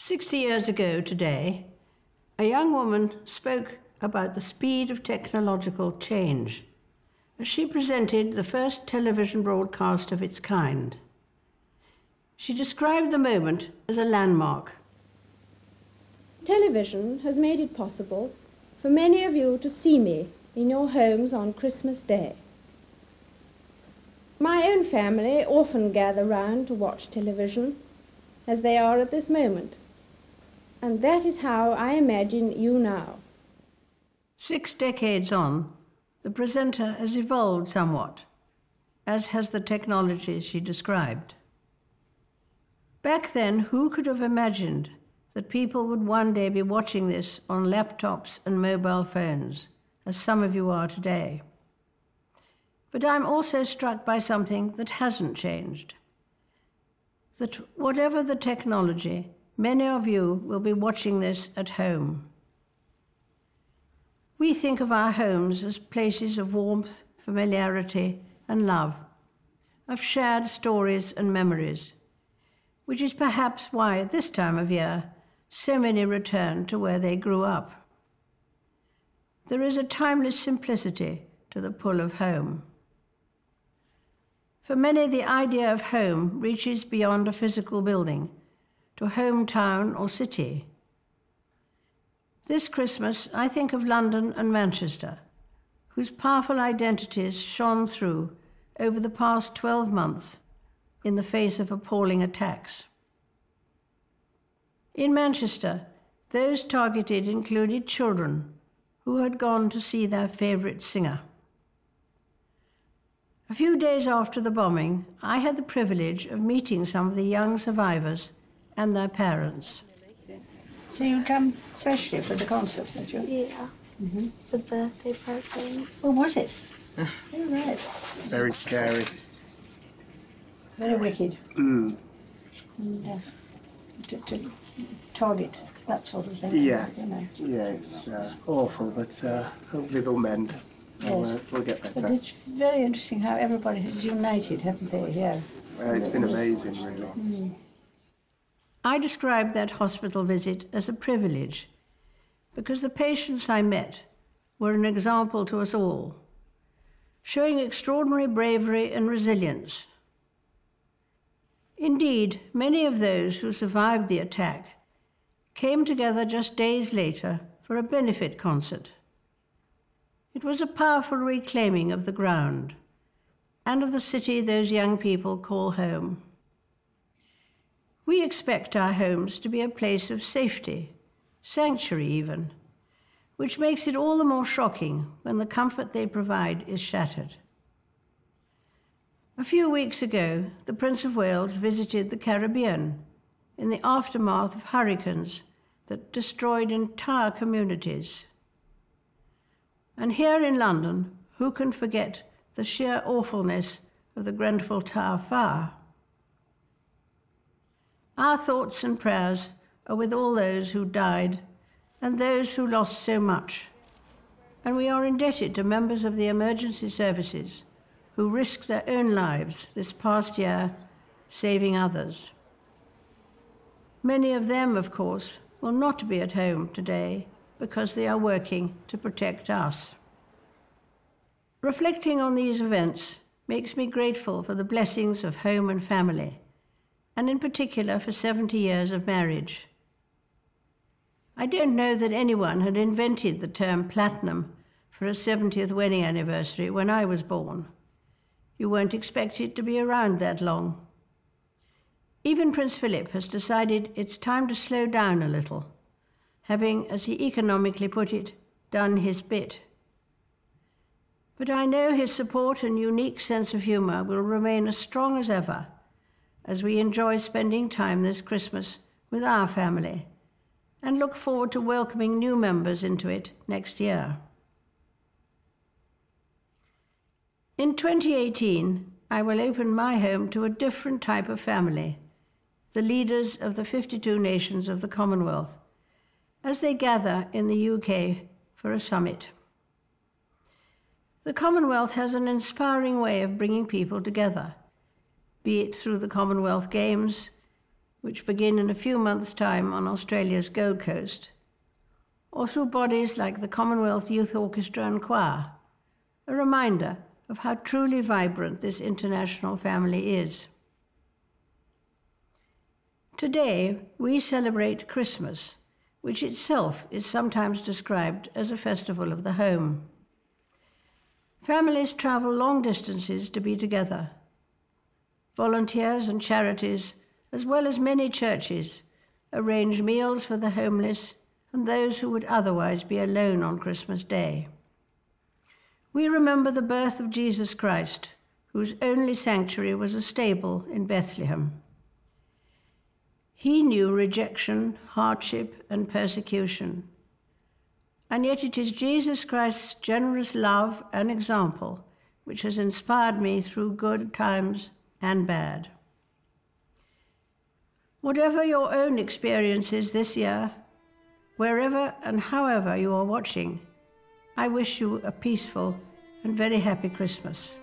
60 years ago today, a young woman spoke about the speed of technological change as she presented the first television broadcast of its kind. She described the moment as a landmark. Television has made it possible for many of you to see me in your homes on Christmas Day. My own family often gather round to watch television, as they are at this moment, and that is how I imagine you now. 6 decades on, the presenter has evolved somewhat, as has the technology she described. Back then, who could have imagined that people would one day be watching this on laptops and mobile phones, as some of you are today? But I'm also struck by something that hasn't changed. That whatever the technology, many of you will be watching this at home. We think of our homes as places of warmth, familiarity, and love, of shared stories and memories, which is perhaps why at this time of year, so many return to where they grew up. There is a timeless simplicity to the pull of home. For many, the idea of home reaches beyond a physical building, to hometown or city. This Christmas, I think of London and Manchester, whose powerful identities shone through over the past 12 months in the face of appalling attacks. In Manchester, those targeted included children who had gone to see their favourite singer. A few days after the bombing, I had the privilege of meeting some of the young survivors and their parents. So you come especially for the concert, did you? Yeah. Mm-hmm. The birthday present. What was it? Oh, right. Very scary. Very wicked. Mm. And, to target that sort of thing. Yeah. You know. Yeah, it's awful, but hopefully they'll mend. Yes. We'll get better. But it's very interesting how everybody has united, haven't they, here? It's been amazing, really. Mm. I described that hospital visit as a privilege because the patients I met were an example to us all, showing extraordinary bravery and resilience. Indeed, many of those who survived the attack came together just days later for a benefit concert. It was a powerful reclaiming of the ground and of the city those young people call home. We expect our homes to be a place of safety, sanctuary even, which makes it all the more shocking when the comfort they provide is shattered. A few weeks ago, the Prince of Wales visited the Caribbean in the aftermath of hurricanes that destroyed entire communities. And here in London, who can forget the sheer awfulness of the Grenfell Tower fire? Our thoughts and prayers are with all those who died and those who lost so much. And we are indebted to members of the emergency services who risked their own lives this past year, saving others. Many of them, of course, will not be at home today because they are working to protect us. Reflecting on these events makes me grateful for the blessings of home and family, and in particular for 70 years of marriage. I don't know that anyone had invented the term platinum for a 70th wedding anniversary when I was born. You weren't expected to be around that long. Even Prince Philip has decided it's time to slow down a little, having, as he economically put it, done his bit. But I know his support and unique sense of humour will remain as strong as ever as we enjoy spending time this Christmas with our family and look forward to welcoming new members into it next year. In 2018, I will open my home to a different type of family, the leaders of the 52 nations of the Commonwealth, as they gather in the UK for a summit. The Commonwealth has an inspiring way of bringing people together, be it through the Commonwealth Games, which begin in a few months' time on Australia's Gold Coast, or through bodies like the Commonwealth Youth Orchestra and Choir, a reminder of how truly vibrant this international family is. Today, we celebrate Christmas, which itself is sometimes described as a festival of the home. Families travel long distances to be together. Volunteers and charities, as well as many churches, arrange meals for the homeless and those who would otherwise be alone on Christmas Day. We remember the birth of Jesus Christ, whose only sanctuary was a stable in Bethlehem. He knew rejection, hardship, and persecution. And yet it is Jesus Christ's generous love and example which has inspired me through good times and bad. Whatever your own experience is this year, wherever and however you are watching, I wish you a peaceful and very happy Christmas.